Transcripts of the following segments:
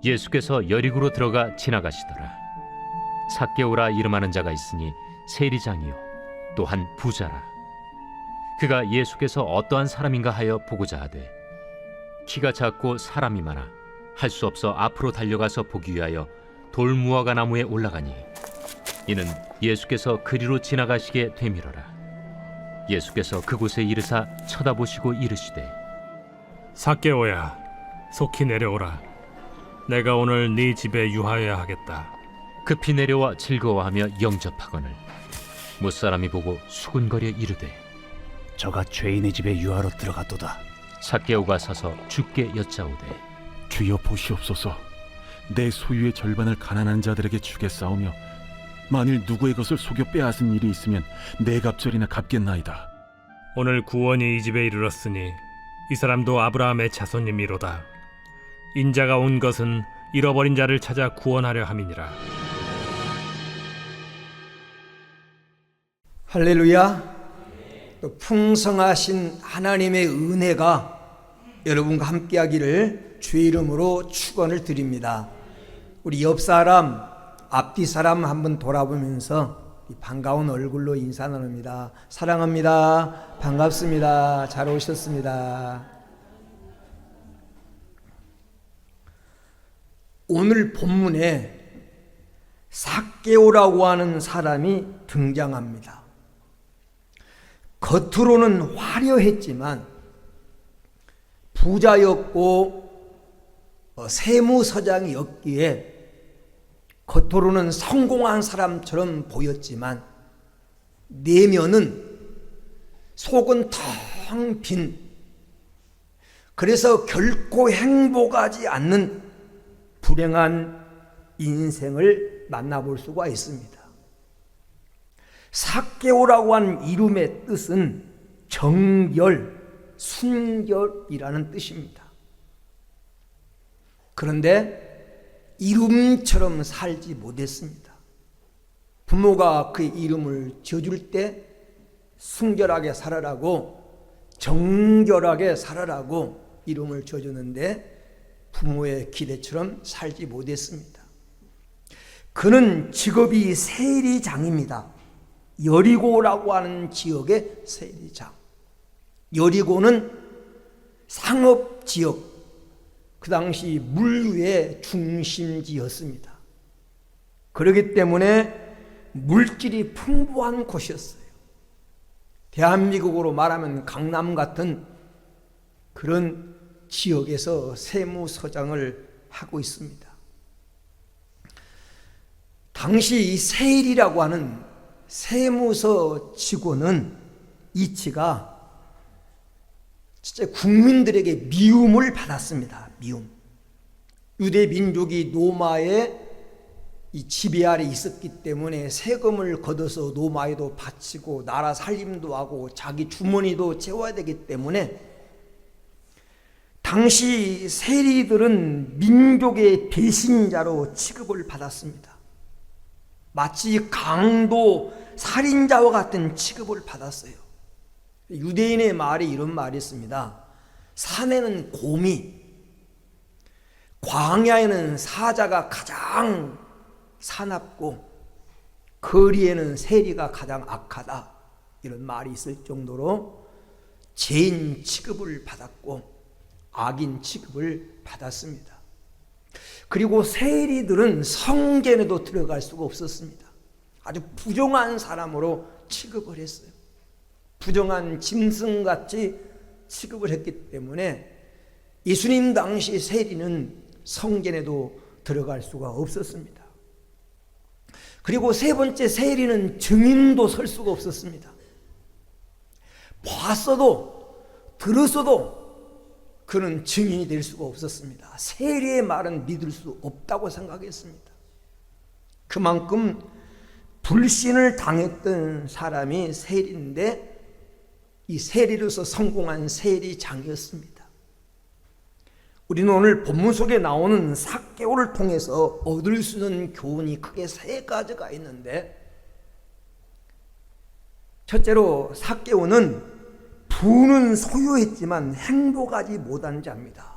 예수께서 여리고로 들어가 지나가시더라. 삭개오라 이름하는 자가 있으니 세리장이요 또한 부자라. 그가 예수께서 어떠한 사람인가 하여 보고자 하되 키가 작고 사람이 많아 할 수 없어 앞으로 달려가서 보기 위하여 돌무화과 나무에 올라가니 이는 예수께서 그리로 지나가시게 되밀어라. 예수께서 그곳에 이르사 쳐다보시고 이르시되 삭개오야, 속히 내려오라. 내가 오늘 네 집에 유하여야 하겠다. 급히 내려와 즐거워하며 영접하거늘 못사람이 보고 수군거려 이르되 저가 죄인의 집에 유하러 들어갔도다. 삭개오가 서서 주께 여짜오되 주여 보시옵소서. 내 소유의 절반을 가난한 자들에게 주겠사오며 만일 누구의 것을 속여 빼앗은 일이 있으면 네 갑절이나 갚겠나이다. 오늘 구원이 이 집에 이르렀으니 이 사람도 아브라함의 자손님이로다. 인자가 온 것은 잃어버린 자를 찾아 구원하려 함이니라. 할렐루야. 또 풍성하신 하나님의 은혜가 여러분과 함께하기를 주의 이름으로 축원을 드립니다. 우리 옆 사람, 앞뒤 사람 한번 돌아보면서 반가운 얼굴로 인사 나눕니다. 사랑합니다. 반갑습니다. 잘 오셨습니다. 오늘 본문에 삭개오라고 하는 사람이 등장합니다. 겉으로는 화려했지만 부자였고 세무서장이었기에 겉으로는 성공한 사람처럼 보였지만 내면은 속은 텅 빈, 그래서 결코 행복하지 않는 불행한 인생을 만나볼 수가 있습니다. 삭개오라고 하는 이름의 뜻은 정결, 순결이라는 뜻입니다. 그런데 이름처럼 살지 못했습니다. 부모가 그 이름을 지어줄 때 순결하게 살아라고, 정결하게 살아라고 이름을 지어줬는데 부모의 기대처럼 살지 못했습니다. 그는 직업이 세리장입니다. 여리고라고 하는 지역의 세리장. 여리고는 상업지역, 그 당시 물류의 중심지였습니다. 그렇기 때문에 물질이 풍부한 곳이었어요. 대한민국으로 말하면 강남 같은 그런 지역에서 세무서장을 하고 있습니다. 당시 이 세일이라고 하는 세무서 직원은 이치가 진짜 국민들에게 미움을 받았습니다. 미움. 유대 민족이 로마의 이 지배 아래 있었기 때문에 세금을 걷어서 로마에도 바치고 나라 살림도 하고 자기 주머니도 채워야 되기 때문에 당시 세리들은 민족의 배신자로 취급을 받았습니다. 마치 강도, 살인자와 같은 취급을 받았어요. 유대인의 말이 이런 말이 있습니다. 산에는 곰이, 광야에는 사자가 가장 사납고 거리에는 세리가 가장 악하다, 이런 말이 있을 정도로 죄인 취급을 받았고 악인 취급을 받았습니다. 그리고 세리들은 성전에도 들어갈 수가 없었습니다. 아주 부정한 사람으로 취급을 했어요. 부정한 짐승같이 취급을 했기 때문에 예수님 당시 세리는 성전에도 들어갈 수가 없었습니다. 그리고 세 번째, 세리는 증인도 설 수가 없었습니다. 봤어도 들었어도 그는 증인이 될 수가 없었습니다. 세리의 말은 믿을 수 없다고 생각했습니다. 그만큼 불신을 당했던 사람이 세리인데 이 세리로서 성공한 세리장이었습니다. 우리는 오늘 본문 속에 나오는 삭개오를 통해서 얻을 수 있는 교훈이 크게 세 가지가 있는데, 첫째로 삭개오는 부는 소유했지만 행복하지 못한 자입니다.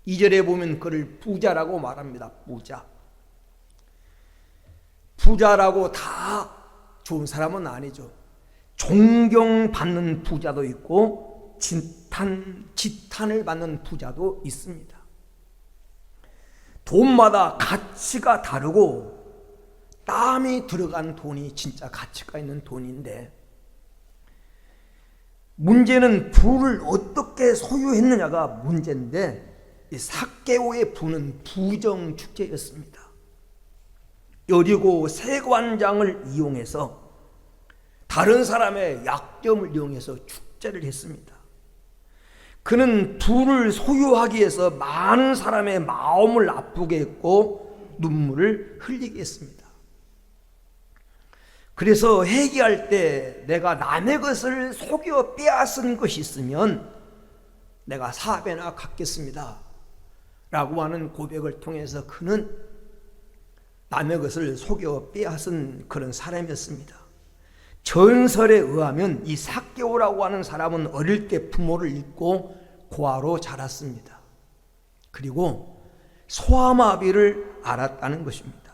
2절에 보면 그를 부자라고 말합니다. 부자. 부자라고 다 좋은 사람은 아니죠. 존경받는 부자도 있고 지탄을 받는 부자도 있습니다. 돈마다 가치가 다르고 땀이 들어간 돈이 진짜 가치가 있는 돈인데, 문제는 부를 어떻게 소유했느냐가 문제인데, 이 삭개오의 부는 부정 축제였습니다. 여리고 세관장을 이용해서 다른 사람의 약점을 이용해서 축제를 했습니다. 그는 부를 소유하기 위해서 많은 사람의 마음을 아프게 했고 눈물을 흘리게 했습니다. 그래서 회개할 때 내가 남의 것을 속여 빼앗은 것이 있으면 내가 4배나 갚겠습니다 라고 하는 고백을 통해서 그는 남의 것을 속여 빼앗은 그런 사람이었습니다. 전설에 의하면 이 삭개오라고 하는 사람은 어릴 때 부모를 잃고 고아로 자랐습니다. 그리고 소아마비를 앓았다는 것입니다.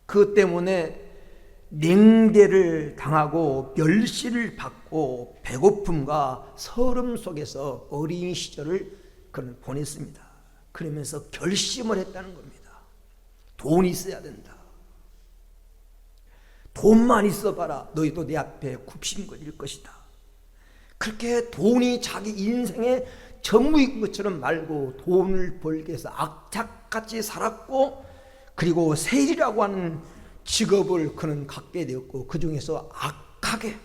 그것 때문에 냉대를 당하고 멸시를 받고 배고픔과 서름 속에서 어린 시절을 그는 보냈습니다. 그러면서 결심을 했다는 겁니다. 돈이 있어야 된다. 돈만 있어봐라. 너희도 내 앞에 굽신거릴 것이다. 그렇게 돈이 자기 인생의 전부인 것처럼 말고 돈을 벌기 위해서 악착같이 살았고, 그리고 세리라고 하는 직업을 그는 갖게 되었고, 그 중에서 악하게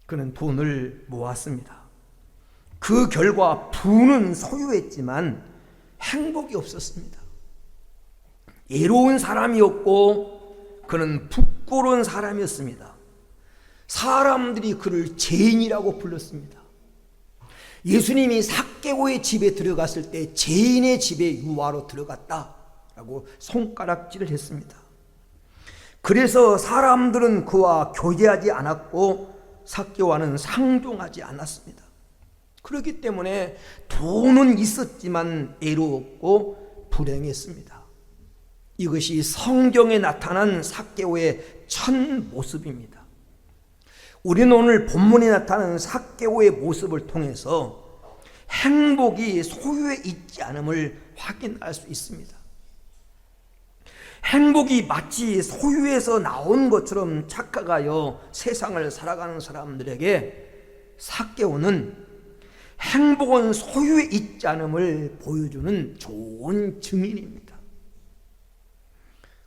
그는 돈을 모았습니다. 그 결과 부는 소유했지만 행복이 없었습니다. 애로운 사람이었고 그는 부끄러운 사람이었습니다. 사람들이 그를 죄인이라고 불렀습니다. 예수님이 삭개오의 집에 들어갔을 때 죄인의 집에 유아로 들어갔다라고 손가락질을 했습니다. 그래서 사람들은 그와 교제하지 않았고 삭개오와는 상종하지 않았습니다. 그렇기 때문에 돈은 있었지만 애로웠고 불행했습니다. 이것이 성경에 나타난 삭개오의 첫 모습입니다. 우리는 오늘 본문에 나타나는 삭개오의 모습을 통해서 행복이 소유에 있지 않음을 확인할 수 있습니다. 행복이 마치 소유에서 나온 것처럼 착각하여 세상을 살아가는 사람들에게 삭개오는 행복은 소유에 있지 않음을 보여주는 좋은 증인입니다.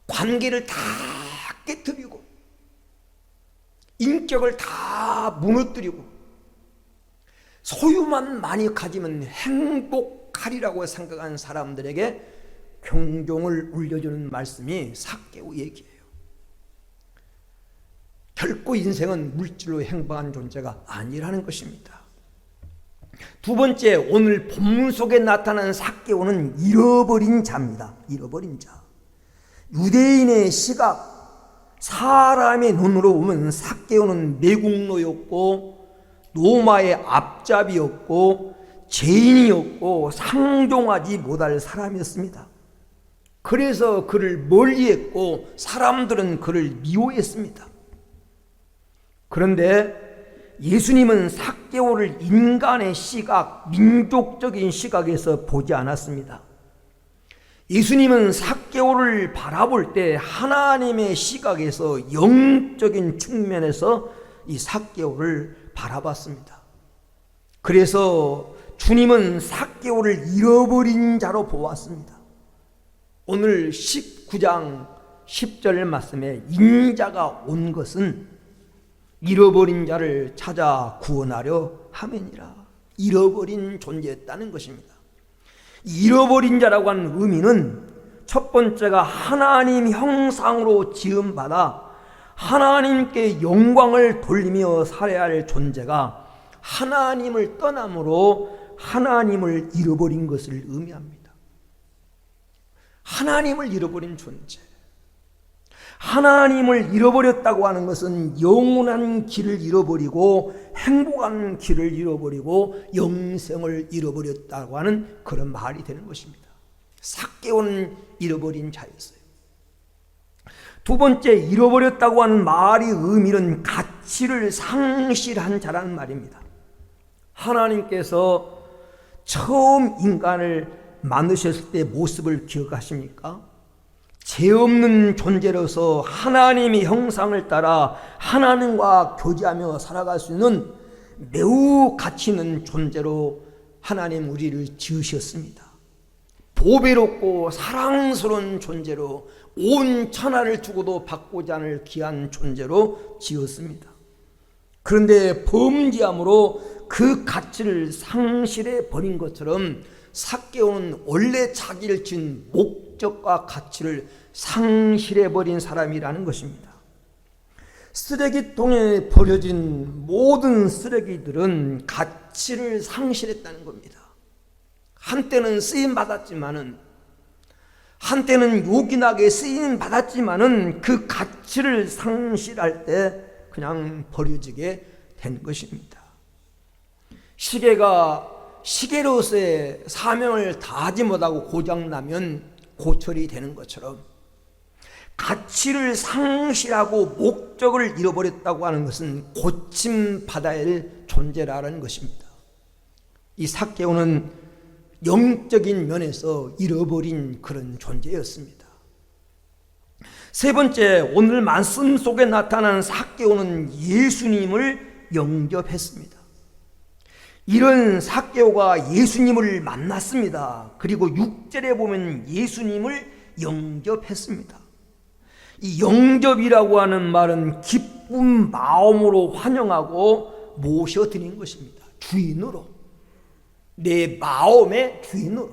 관계를 다 깨뜨리고 인격을 다 무너뜨리고 소유만 많이 가지면 행복하리라고 생각하는 사람들에게 경종을 울려주는 말씀이 삭개오 얘기예요. 결코 인생은 물질로 행복한 존재가 아니라는 것입니다. 두 번째, 오늘 본문 속에 나타난 삭개오는 잃어버린 자입니다. 잃어버린 자. 유대인의 시각, 사람의 눈으로 보면 삭개오는 매국노였고 노마의 앞잡이였고 죄인이었고 상종하지 못할 사람이었습니다. 그래서 그를 멀리했고 사람들은 그를 미워했습니다. 그런데 예수님은 삭개오를 인간의 시각, 민족적인 시각에서 보지 않았습니다. 예수님은 삭개오를 바라볼 때 하나님의 시각에서 영적인 측면에서 이 삭개오를 바라봤습니다. 그래서 주님은 삭개오를 잃어버린 자로 보았습니다. 오늘 19장 10절 말씀에 인자가 온 것은 잃어버린 자를 찾아 구원하려 함이니라. 잃어버린 존재였다는 것입니다. 잃어버린 자라고 하는 의미는 첫 번째가 하나님 형상으로 지음받아 하나님께 영광을 돌리며 살아야 할 존재가 하나님을 떠남으로 하나님을 잃어버린 것을 의미합니다. 하나님을 잃어버린 존재, 하나님을 잃어버렸다고 하는 것은 영원한 길을 잃어버리고 행복한 길을 잃어버리고 영생을 잃어버렸다고 하는 그런 말이 되는 것입니다. 삭개오는 잃어버린 자였어요. 두 번째, 잃어버렸다고 하는 말의 의미는 가치를 상실한 자라는 말입니다. 하나님께서 처음 인간을 만드셨을 때 모습을 기억하십니까? 죄 없는 존재로서 하나님의 형상을 따라 하나님과 교제하며 살아갈 수 있는 매우 가치 있는 존재로 하나님 우리를 지으셨습니다. 보배롭고 사랑스러운 존재로 온 천하를 주고도 받고지 않을 귀한 존재로 지었습니다. 그런데 범죄함으로 그 가치를 상실해 버린 것처럼 삭개오는 원래 자기를 지은 목적과 가치를 상실해 버린 사람이라는 것입니다. 쓰레기통에 버려진 모든 쓰레기들은 가치를 상실했다는 겁니다. 한때는 쓰임 받았지만은, 한때는 요긴하게 쓰임 받았지만은 그 가치를 상실할 때 그냥 버려지게 된 것입니다. 시계가 시계로서의 사명을 다하지 못하고 고장나면 고철이 되는 것처럼 가치를 상실하고 목적을 잃어버렸다고 하는 것은 고침받아야 할 존재라는 것입니다. 이 삭개오는 영적인 면에서 잃어버린 그런 존재였습니다. 세 번째, 오늘 말씀 속에 나타난 삭개오는 예수님을 영접했습니다. 이런 삭개오가 예수님을 만났습니다. 그리고 6절에 보면 예수님을 영접했습니다. 이 영접이라고 하는 말은 기쁜 마음으로 환영하고 모셔드린 것입니다. 주인으로, 내 마음의 주인으로,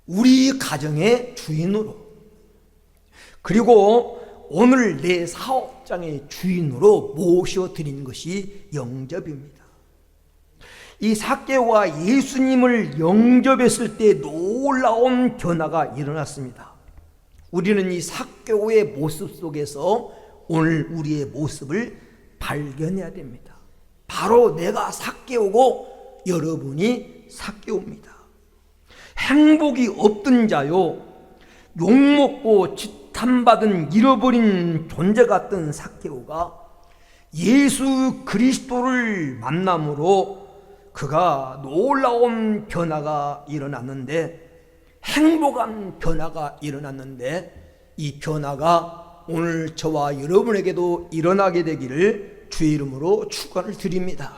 우리 가정의 주인으로, 그리고 오늘 내 사업장의 주인으로 모셔드린 것이 영접입니다. 이 삭개오가 예수님을 영접했을 때 놀라운 변화가 일어났습니다. 우리는 이 삭개오의 모습 속에서 오늘 우리의 모습을 발견해야 됩니다. 바로 내가 삭개오고 여러분이 삭개오입니다. 행복이 없던 자요, 욕먹고 지탄받은 잃어버린 존재 같던 삭개오가 예수 그리스도를 만남으로 그가 놀라운 변화가 일어났는데, 행복한 변화가 일어났는데, 이 변화가 오늘 저와 여러분에게도 일어나게 되기를 주의 이름으로 축원을 드립니다.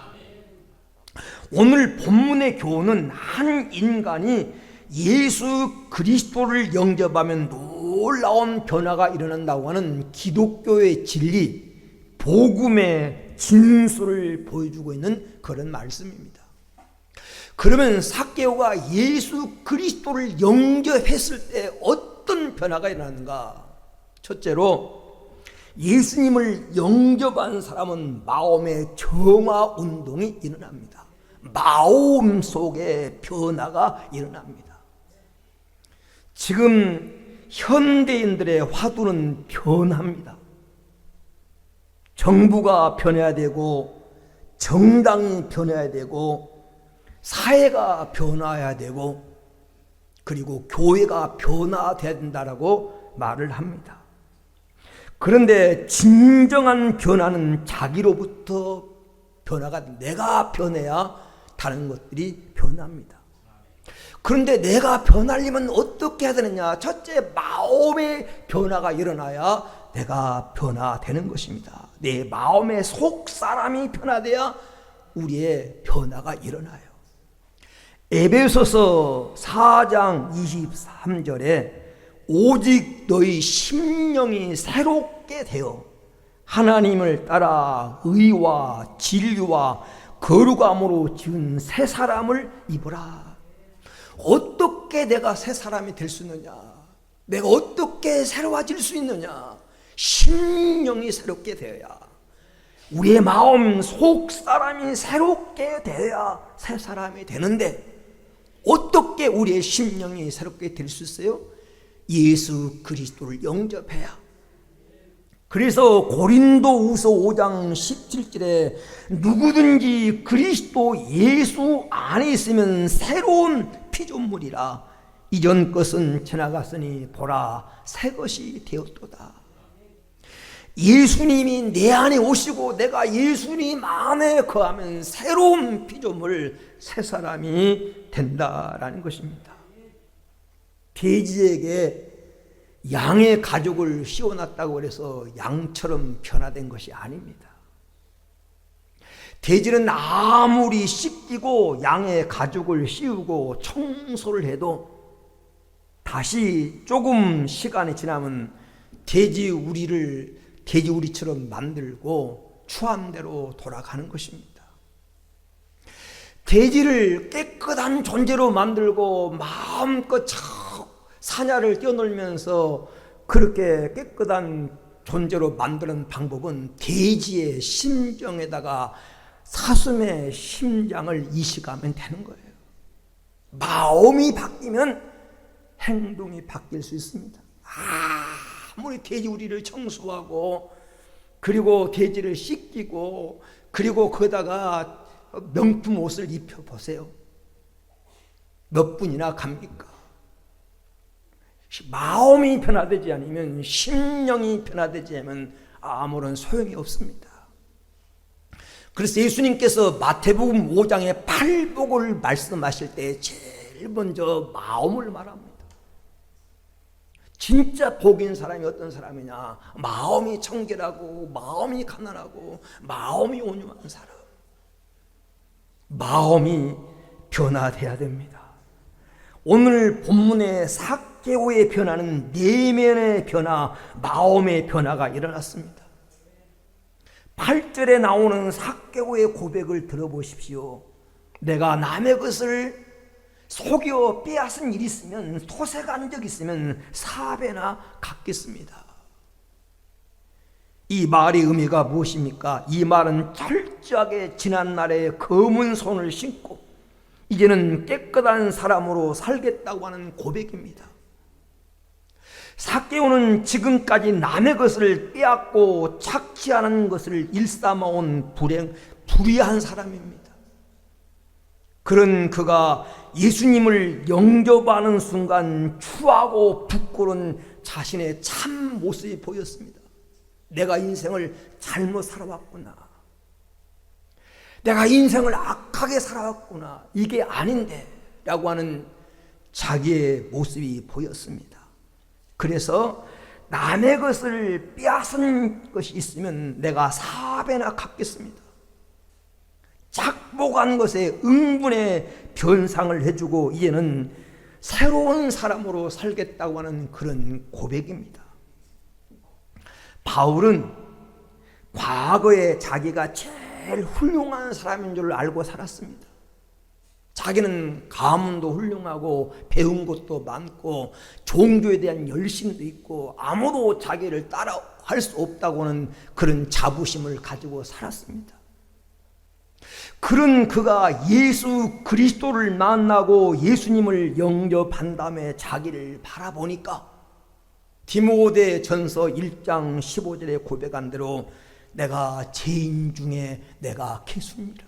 오늘 본문의 교훈은 한 인간이 예수 그리스도를 영접하면 놀라운 변화가 일어난다고 하는 기독교의 진리, 복음의 진수를 보여주고 있는 그런 말씀입니다. 그러면 삭개오가 예수 그리스도를 영접했을 때 어떤 변화가 일어나는가? 첫째로, 예수님을 영접한 사람은 마음의 정화 운동이 일어납니다. 마음 속에 변화가 일어납니다. 지금 현대인들의 화두는 변합니다. 정부가 변해야 되고, 정당이 변해야 되고, 사회가 변화해야 되고, 그리고 교회가 변화돼야 된다라고 말을 합니다. 그런데 진정한 변화는 자기로부터 변화가, 내가 변해야 다른 것들이 변합니다. 그런데 내가 변하려면 어떻게 해야 되느냐? 첫째, 마음의 변화가 일어나야 내가 변화되는 것입니다. 내 마음의 속 사람이 변화돼야 우리의 변화가 일어나요. 에베소서 4장 23절에 오직 너희 심령이 새롭게 되어 하나님을 따라 의와 진리와 거룩함으로 지은 새 사람을 입으라. 어떻게 내가 새 사람이 될 수 있느냐? 내가 어떻게 새로워질 수 있느냐? 심령이 새롭게 되어야, 우리의 마음 속 사람이 새롭게 되어야 새 사람이 되는데, 어떻게 우리의 심령이 새롭게 될 수 있어요? 예수 그리스도를 영접해야. 그래서 고린도후서 5장 17절에 누구든지 그리스도 예수 안에 있으면 새로운 피조물이라 이전 것은 지나갔으니 보라 새 것이 되었도다. 예수님이 내 안에 오시고 내가 예수님 안에 거하면 새로운 피조물 새 사람이 된다라는 것입니다. 돼지에게 양의 가죽을 씌워놨다고 해서 양처럼 변화된 것이 아닙니다. 돼지는 아무리 씻기고 양의 가죽을 씌우고 청소를 해도 다시 조금 시간이 지나면 돼지 우리처럼 만들고 추함대로 돌아가는 것입니다. 돼지를 깨끗한 존재로 만들고 마음껏 사냐를 뛰어놀면서 그렇게 깨끗한 존재로 만드는 방법은 돼지의 심정에다가 사슴의 심장을 이식하면 되는 거예요. 마음이 바뀌면 행동이 바뀔 수 있습니다. 아무리 돼지 우리를 청소하고 그리고 돼지를 씻기고 그리고 거기다가 명품 옷을 입혀보세요. 몇 분이나 갑니까? 마음이 변화되지 않으면 심령이 변화되지 않으면 아무런 소용이 없습니다. 그래서 예수님께서 마태복음 5장의 팔복을 말씀하실 때 제일 먼저 마음을 말합니다. 진짜 복인 사람이 어떤 사람이냐? 마음이 청결하고 마음이 가난하고 마음이 온유한 사람. 마음이 변화돼야 됩니다. 오늘 본문의 삭개오의 변화는 내면의 변화, 마음의 변화가 일어났습니다. 8절에 나오는 삭개오의 고백을 들어보십시오. 내가 남의 것을 속여 빼앗은 일이 있으면, 토색한 적이 있으면 4배나 갚겠습니다. 이 말의 의미가 무엇입니까? 이 말은 철저하게 지난날에 검은 손을 신고 이제는 깨끗한 사람으로 살겠다고 하는 고백입니다. 삭개오는 지금까지 남의 것을 빼앗고 착취하는 것을 일삼아온 불의한 사람입니다. 그런 그가 예수님을 영접하는 순간 추하고 부끄러운 자신의 참 모습이 보였습니다. 내가 인생을 잘못 살아왔구나. 내가 인생을 악하게 살아왔구나. 이게 아닌데 라고 하는 자기의 모습이 보였습니다. 그래서 남의 것을 빼앗은 것이 있으면 내가 4배나 갚겠습니다. 착복한 것에 응분의 변상을 해주고 이제는 새로운 사람으로 살겠다고 하는 그런 고백입니다. 바울은 과거에 자기가 제일 훌륭한 사람인 줄 알고 살았습니다. 자기는 가문도 훌륭하고 배운 것도 많고 종교에 대한 열심도 있고 아무도 자기를 따라할 수 없다고 하는 그런 자부심을 가지고 살았습니다. 그런 그가 예수 그리스도를 만나고 예수님을 영접한 다음에 자기를 바라보니까 디모데 전서 1장 15절에 고백한 대로 내가 죄인 중에 내가 괴수니라.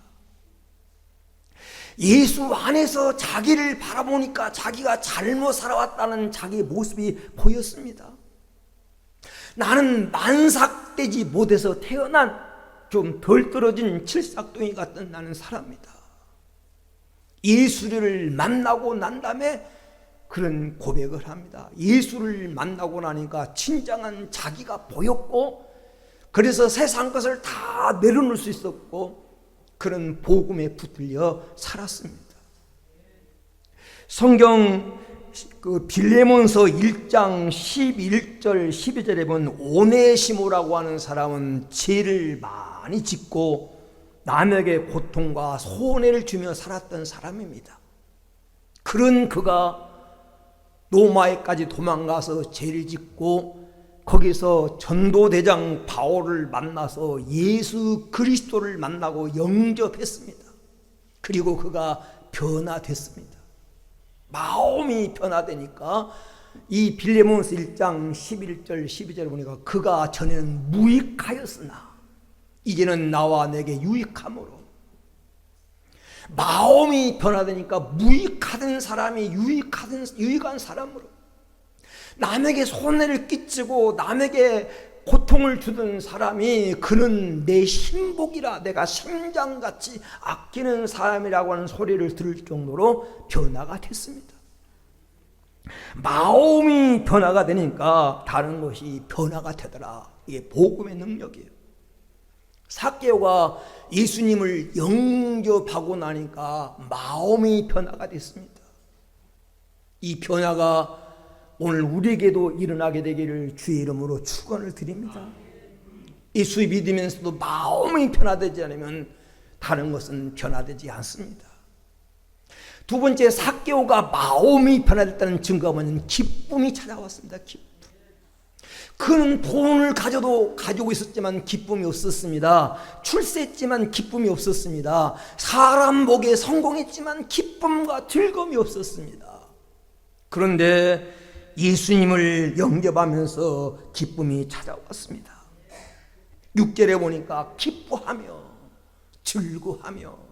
예수 안에서 자기를 바라보니까 자기가 잘못 살아왔다는 자기의 모습이 보였습니다. 나는 만삭되지 못해서 태어난 좀 덜 떨어진 칠삭둥이 같은 나는 사람이다. 예수를 만나고 난 다음에 그런 고백을 합니다. 예수를 만나고 나니까 진정한 자기가 보였고 그래서 세상 것을 다 내려놓을 수 있었고 그런 복음에 붙들려 살았습니다. 성경 빌레몬서 1장 11절 12절에 보면 오네시모라고 하는 사람은 죄를 많이 짓고 남에게 고통과 손해를 주며 살았던 사람입니다. 그런 그가 로마에까지 도망가서 죄를 짓고 거기서 전도대장 바울을 만나서 예수 그리스도를 만나고 영접했습니다. 그리고 그가 변화됐습니다. 마음이 변화되니까 이 빌레몬스 1장 11절 12절을 보니까 그가 전에는 무익하였으나 이제는 나와 내게 유익함으로, 마음이 변화되니까 무익하던 사람이 유익한 사람으로, 남에게 손해를 끼치고 남에게 고통을 주던 사람이 그는 내 신복이라, 내가 심장같이 아끼는 사람이라고 하는 소리를 들을 정도로 변화가 됐습니다. 마음이 변화가 되니까 다른 것이 변화가 되더라. 이게 복음의 능력이에요. 삭개오가 예수님을 영접하고 나니까 마음이 변화가 됐습니다. 이 변화가 오늘 우리에게도 일어나게 되기를 주의 이름으로 축원을 드립니다. 예수 믿으면서도 마음이 변화되지 않으면 다른 것은 변화되지 않습니다. 두 번째, 삭개오가 마음이 변화됐다는 증거가 뭐냐면 기쁨이 찾아왔습니다. 기쁨. 그는 돈을 가지고 있었지만 기쁨이 없었습니다. 출세했지만 기쁨이 없었습니다. 사람 목에 성공했지만 기쁨과 즐거움이 없었습니다. 그런데 예수님을 영접하면서 기쁨이 찾아왔습니다. 6절에 보니까 기뻐하며 즐거워하며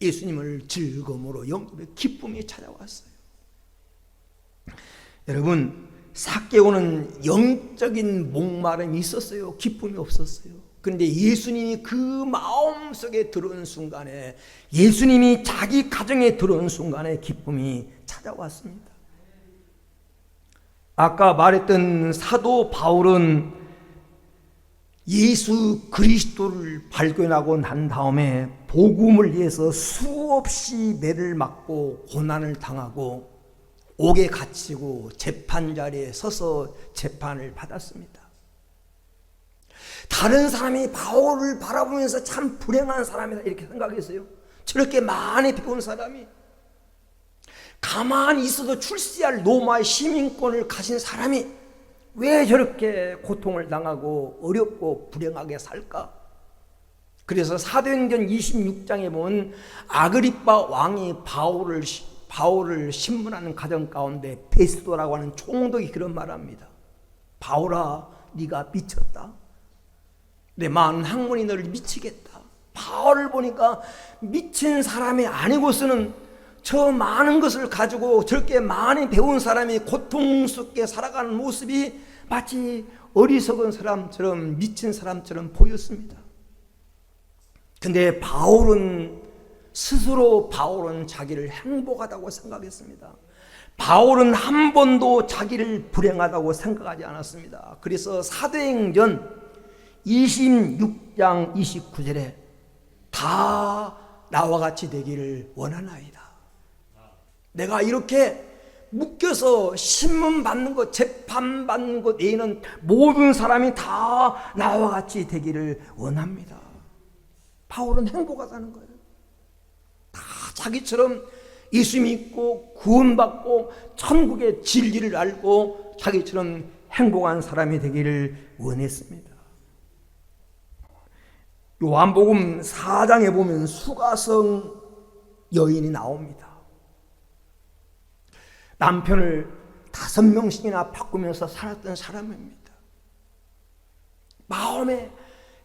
예수님을 즐거움으로 영접해 기쁨이 찾아왔어요. 여러분, 삭개오는 영적인 목마름이 있었어요. 기쁨이 없었어요. 그런데 예수님이 그 마음속에 들어온 순간에, 예수님이 자기 가정에 들어온 순간에 기쁨이 찾아왔습니다. 아까 말했던 사도 바울은 예수 그리스도를 발견하고 난 다음에 복음을 위해서 수없이 매를 맞고 고난을 당하고 옥에 갇히고 재판 자리에 서서 재판을 받았습니다. 다른 사람이 바울을 바라보면서 참 불행한 사람이다 이렇게 생각했어요. 저렇게 많이 배운 사람이, 가만히 있어도 출세할 로마의 시민권을 가진 사람이 왜 저렇게 고통을 당하고 어렵고 불행하게 살까? 그래서 사도행전 26장에 보면 아그리빠 왕이 바울을 신문하는 가정 가운데 베스도라고 하는 총독이 그런 말합니다. 바울아, 네가 미쳤다. 내 많은 학문이 너를 미치겠다. 바울을 보니까 미친 사람이 아니고서는 저 많은 것을 가지고 저렇게 많이 배운 사람이 고통스럽게 살아가는 모습이 마치 어리석은 사람처럼, 미친 사람처럼 보였습니다. 근데 바울은 자기를 행복하다고 생각했습니다. 바울은 한 번도 자기를 불행하다고 생각하지 않았습니다. 그래서 사도행전 26장 29절에 다 나와 같이 되기를 원하나이다. 내가 이렇게 묶여서 신문 받는 것, 재판 받는 것 외에는 모든 사람이 다 나와 같이 되기를 원합니다. 바울은 행복하다는 거예요. 다 자기처럼 예수 믿고 구원받고 천국의 진리를 알고 자기처럼 행복한 사람이 되기를 원했습니다. 요한복음 4장에 보면 수가성 여인이 나옵니다. 남편을 5명씩이나 바꾸면서 살았던 사람입니다. 마음에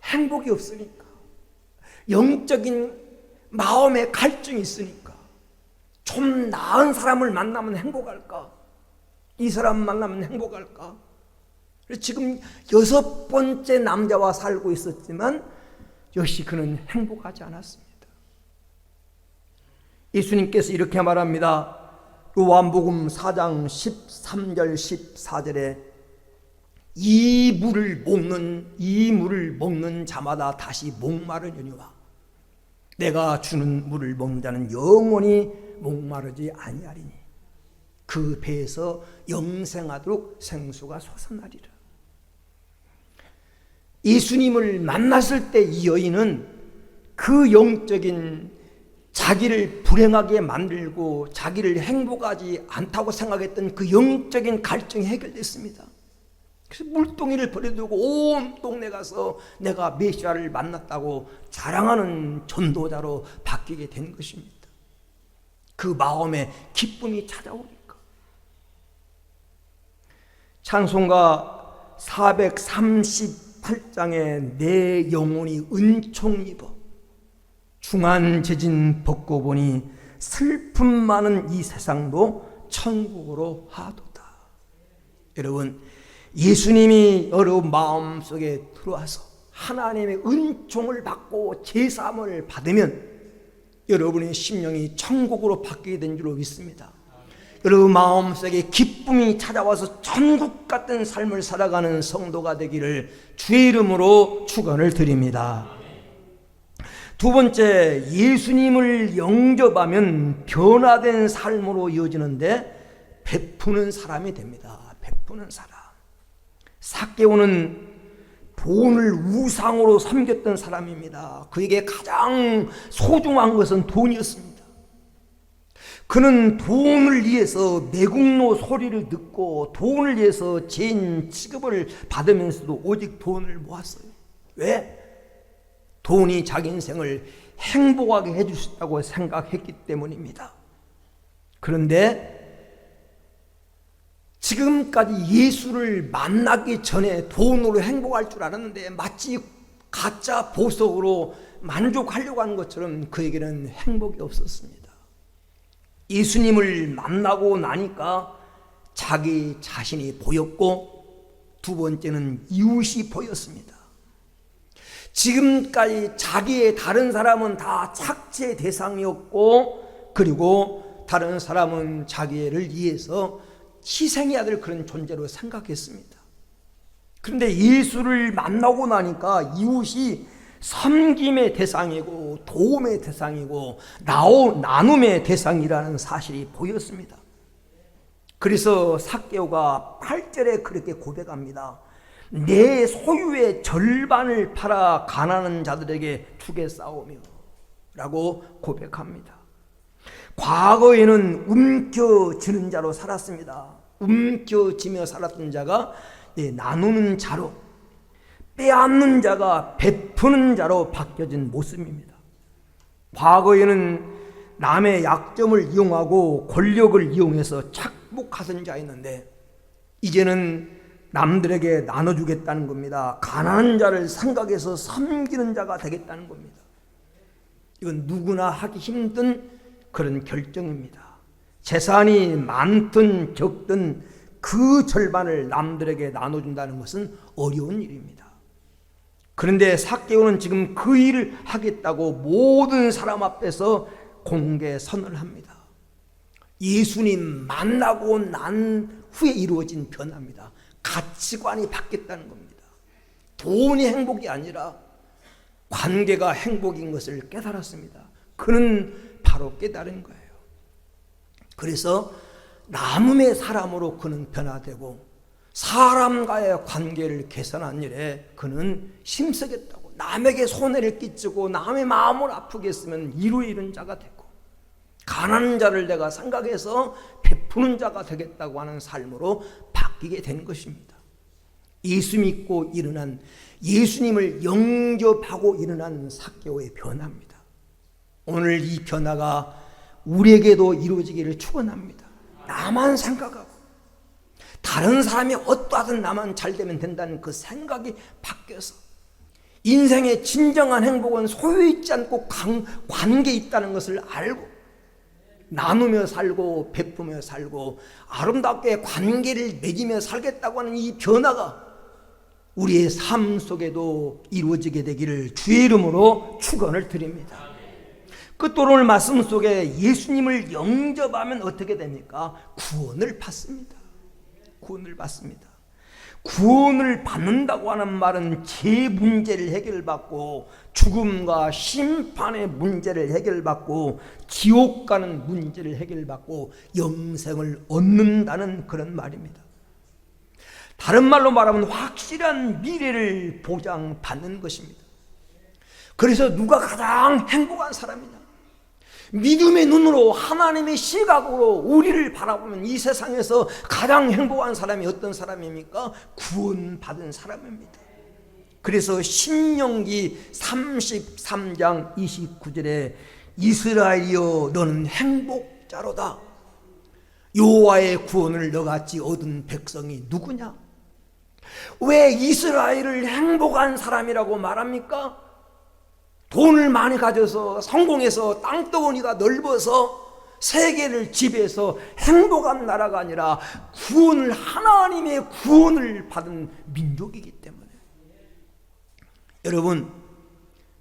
행복이 없으니까, 영적인 마음의 갈증이 있으니까, 좀 나은 사람을 만나면 행복할까? 이 사람 만나면 행복할까? 지금 6번째 남자와 살고 있었지만 역시 그는 행복하지 않았습니다. 예수님께서 이렇게 말합니다. 요한복음 4장 13절 14절에 이 물을 먹는 자마다 다시 목마르려니와 내가 주는 물을 먹는 자는 영원히 목마르지 아니하리니 그 배에서 영생하도록 생수가 솟아나리라. 예수님을 만났을 때 이 여인은 그 영적인 자기를 불행하게 만들고 자기를 행복하지 않다고 생각했던 그 영적인 갈증이 해결됐습니다. 그래서 물동이를 버려두고 온 동네 가서 내가 메시아를 만났다고 자랑하는 전도자로 바뀌게 된 것입니다. 그 마음에 기쁨이 찾아오니까. 찬송가 438장에 내 영혼이 은총 입어 중한 재진 벗고 보니 슬픔 많은 이 세상도 천국으로 하도다. 여러분, 예수님이 여러분 마음속에 들어와서 하나님의 은총을 받고 제사함을 받으면 여러분의 심령이 천국으로 바뀌게 된 줄로 믿습니다. 여러분 마음속에 기쁨이 찾아와서 천국 같은 삶을 살아가는 성도가 되기를 주의 이름으로 축원을 드립니다. 두 번째, 예수님을 영접하면 변화된 삶으로 이어지는데 베푸는 사람이 됩니다. 베푸는 사람. 삭개오는 돈을 우상으로 섬겼던 사람입니다. 그에게 가장 소중한 것은 돈이었습니다. 그는 돈을 위해서 매국노 소리를 듣고 돈을 위해서 죄인 취급을 받으면서도 오직 돈을 모았어요. 왜? 돈이 자기 인생을 행복하게 해줄 수 있다고 생각했기 때문입니다. 그런데 지금까지 예수를 만나기 전에 돈으로 행복할 줄 알았는데 마치 가짜 보석으로 만족하려고 하는 것처럼 그에게는 행복이 없었습니다. 예수님을 만나고 나니까 자기 자신이 보였고 두 번째는 이웃이 보였습니다. 지금까지 자기의 다른 사람은 다 착취의 대상이었고 그리고 다른 사람은 자기를 위해서 희생해야 될 그런 존재로 생각했습니다. 그런데 예수를 만나고 나니까 이웃이 섬김의 대상이고 도움의 대상이고 나눔의 대상이라는 사실이 보였습니다. 그래서 삭개오가 8절에 그렇게 고백합니다. 내 소유의 절반을 팔아 가난한 자들에게 주겠사오며 라고 고백합니다. 과거에는 움켜쥐는 자로 살았습니다. 움켜쥐며 살았던 자가 나누는 자로, 빼앗는 자가 베푸는 자로 바뀌어진 모습입니다. 과거에는 남의 약점을 이용하고 권력을 이용해서 착복하던 자였는데 이제는 남들에게 나눠주겠다는 겁니다. 가난한 자를 생각해서 섬기는 자가 되겠다는 겁니다. 이건 누구나 하기 힘든 그런 결정입니다. 재산이 많든 적든 그 절반을 남들에게 나눠준다는 것은 어려운 일입니다. 그런데 삭개오는 지금 그 일을 하겠다고 모든 사람 앞에서 공개 선언을 합니다. 예수님 만나고 난 후에 이루어진 변화입니다. 가치관이 바뀌었다는 겁니다. 돈이 행복이 아니라 관계가 행복인 것을 깨달았습니다. 그는 바로 깨달은 거예요. 그래서 나눔의 사람으로 그는 변화되고 사람과의 관계를 개선한 일에 그는 힘쓰겠다고, 남에게 손해를 끼치고 남의 마음을 아프게 했으면 이루 이룬 자가 되고 가난한 자를 내가 생각해서 베푸는 자가 되겠다고 하는 삶으로 바뀌게 된 것입니다. 예수 믿고 일어난, 예수님을 영접하고 일어난 삭개오의 변화입니다. 오늘 이 변화가 우리에게도 이루어지기를 축원합니다. 나만 생각하고 다른 사람이 어떠하든 나만 잘 되면 된다는 그 생각이 바뀌어서 인생의 진정한 행복은 소유있지 않고 관계에 있다는 것을 알고 나누며 살고 베푸며 살고 아름답게 관계를 맺으며 살겠다고 하는 이 변화가 우리의 삶 속에도 이루어지게 되기를 주의 이름으로 축원을 드립니다. 끝으로 오늘 말씀 속에 예수님을 영접하면 어떻게 됩니까? 구원을 받습니다. 구원을 받습니다. 구원을 받는다고 하는 말은 죄 문제를 해결받고 죽음과 심판의 문제를 해결받고 지옥 가는 문제를 해결받고 영생을 얻는다는 그런 말입니다. 다른 말로 말하면 확실한 미래를 보장받는 것입니다. 그래서 누가 가장 행복한 사람이냐? 믿음의 눈으로 하나님의 시각으로 우리를 바라보면 이 세상에서 가장 행복한 사람이 어떤 사람입니까? 구원받은 사람입니다. 그래서 신명기 33장 29절에 이스라엘이여 너는 행복자로다. 여호와의 구원을 너같이 얻은 백성이 누구냐? 왜 이스라엘을 행복한 사람이라고 말합니까? 돈을 많이 가져서 성공해서 땅덩어리가 넓어서 세계를 지배해서 행복한 나라가 아니라 하나님의 구원을 받은 민족이기 때문에.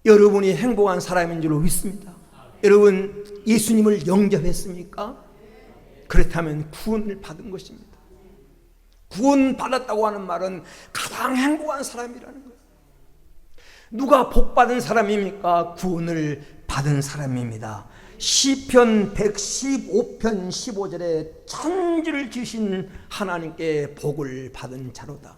여러분이 행복한 사람인 줄 믿습니다. 여러분 예수님을 영접했습니까? 그렇다면 구원을 받은 것입니다. 구원 받았다고 하는 말은 가장 행복한 사람이라는 거예요. 누가 복 받은 사람입니까? 구원을 받은 사람입니다. 시편 115편 15절에 천지를 지으신 하나님께 복을 받은 자로다.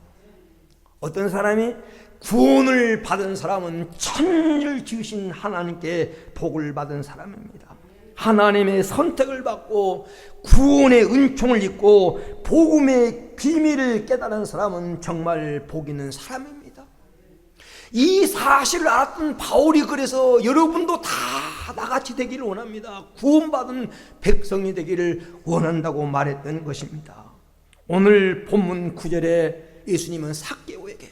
어떤 사람이? 구원을 받은 사람은 천지를 지으신 하나님께 복을 받은 사람입니다. 하나님의 선택을 받고 구원의 은총을 입고 복음의 비밀을 깨달은 사람은 정말 복 있는 사람입니다. 이 사실을 알았던 바울이 그래서 여러분도 다 나같이 되기를 원합니다. 구원받은 백성이 되기를 원한다고 말했던 것입니다. 오늘 본문 9절에 예수님은 삭개오에게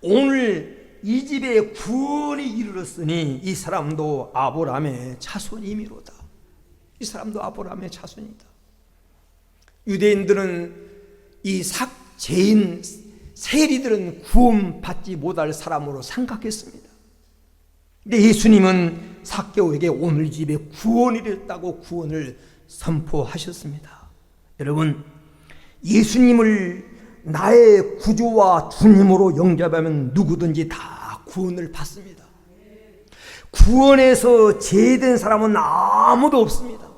오늘 이 집에 구원이 이르렀으니 이 사람도 아브라함의 자손이미로다. 이 사람도 아브라함의 자손이다. 유대인들은 세리들은 구원받지 못할 사람으로 생각했습니다. 근데 예수님은 삭개오에게 오늘 집에 구원이 이르렀다고 구원을 선포하셨습니다. 여러분, 예수님을 나의 구주와 주님으로 영접하면 누구든지 다 구원을 받습니다. 구원에서 제외된 사람은 아무도 없습니다.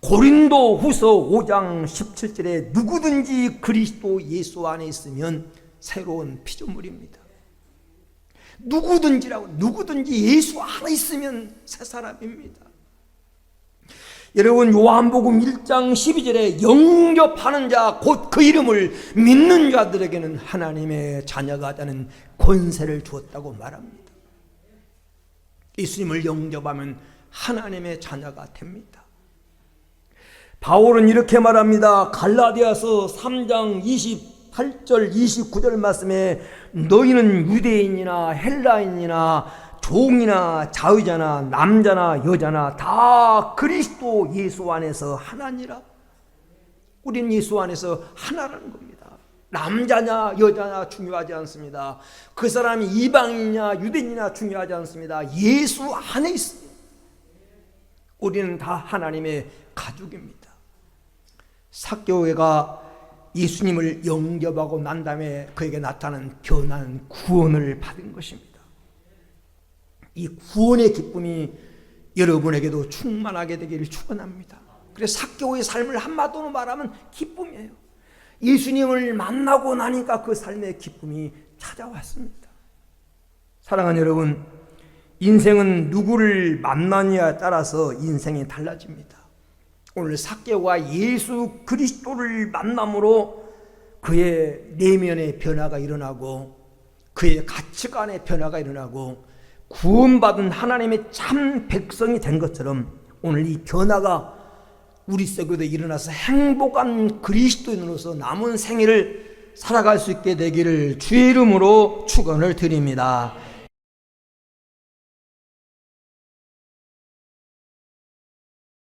고린도 후서 5장 17절에 누구든지 그리스도 예수 안에 있으면 새로운 피조물입니다. 누구든지 예수 안에 있으면 새 사람입니다. 여러분, 요한복음 1장 12절에 영접하는 자 곧 그 이름을 믿는 자들에게는 하나님의 자녀가 되는 권세를 주었다고 말합니다. 예수님을 영접하면 하나님의 자녀가 됩니다. 바울은 이렇게 말합니다. 갈라디아서 3장 28절 29절 말씀에 너희는 유대인이나 헬라인이나 종이나 자유자나 남자나 여자나 다 그리스도 예수 안에서 하나니라. 우리는 예수 안에서 하나라는 겁니다. 남자냐 여자냐 중요하지 않습니다. 그 사람이 이방인이냐 유대인이냐 중요하지 않습니다. 예수 안에 있습니다. 우리는 다 하나님의 가족입니다. 삭개오가 예수님을 영접하고 난 다음에 그에게 나타난 변화는 구원을 받은 것입니다. 이 구원의 기쁨이 여러분에게도 충만하게 되기를 축원합니다. 그래서 삭개오의 삶을 한마디로 말하면 기쁨이에요. 예수님을 만나고 나니까 그 삶의 기쁨이 찾아왔습니다. 사랑하는 여러분, 인생은 누구를 만나느냐에 따라서 인생이 달라집니다. 오늘 삭개오가 예수 그리스도를 만남으로 그의 내면의 변화가 일어나고 그의 가치관의 변화가 일어나고 구원받은 하나님의 참 백성이 된 것처럼 오늘 이 변화가 우리 속에도 일어나서 행복한 그리스도인으로서 남은 생애를 살아갈 수 있게 되기를 주의 이름으로 축원을 드립니다.